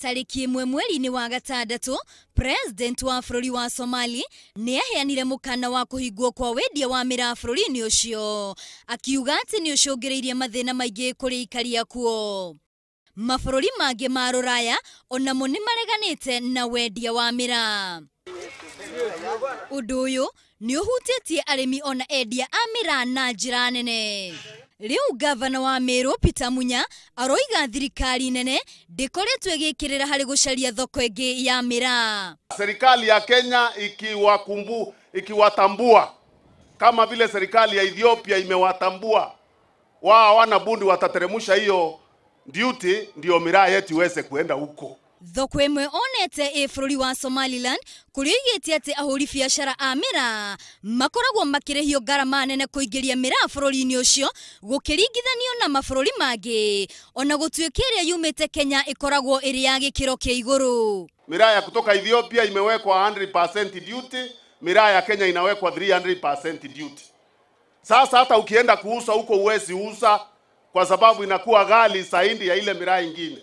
Tariki imwe mweri-ini wa gatandatu, President wa bururi wa Somali ni aheanire mukana wa kuhingwo kwa wendia wa miraa bururi-ini ucio, akiuga ati ni ucungiriirie mathina maingi kuri ikaria kuo. Mabururi mangi ma ruraya onamo ni mareganite na wendia wa miraa. Undu uyu ni uhutitie arimi ona endia a miraa na njira nene. Riu Gavana wa Meru Peter Munya aroiga thirikari nene ndikoretwo igikirira hari gucaria thoko ingi ya miraa. Serikali ya Kenya ikiwatambua kama vile serikali ya Ethiopia imewatambua, wao hawana bundi, watateremusha hiyo duty ndio miraa yetu iweze kuenda huko. Thoko imwe onete bururi wa Somaliland kurigitie ati ahuri biashara a miraa makoragwo makirehio garama nene kuingiria miraa bururi-ini ucio gukiringithanio na mabururi mangi, ona gutuikiria yumite Kenya ikoragwo iri ya gikiro kia iguru. Miraa ya kutoka Ethiopia imewekwa 100% duty, miraa ya Kenya inawekwa 300% duty. Sasa hata ukienda kuuza huko uwezi uza kwa sababu inakuwa ghali zaidi ya ile miraa ingine.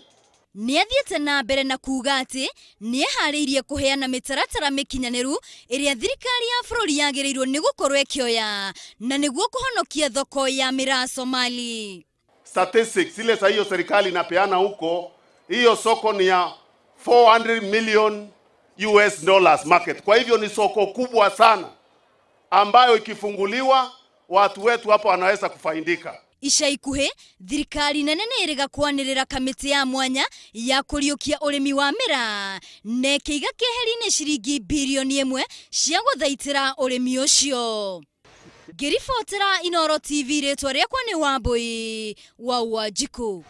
Ni athiete na mbere na kuuga ati ni ehariirie kuheana mitaratara mikinyaneru iria thirikari ya bururi yagirirwo ni gukorwo ikioya na niguo kuhonokia thoko ya miraa Somali. Statistics ile sa hiyo serikali inapeana huko, hiyo soko ni ya $400 million market. Kwa hivyo ni soko kubwa sana ambayo ikifunguliwa watu wetu hapo wanaweza kufaidika. Ica ikuhi thirikari nene ni iriga kwanirira kamiti ya mwanya ya kuriukia urimi wa miraa na kiiga kieheri-ini ciringi bilioni 1 cia guthaitira urimi ucio. Ngiribotera Inooro TV, ritwa riakwa ni Wambui wa Wanjiku.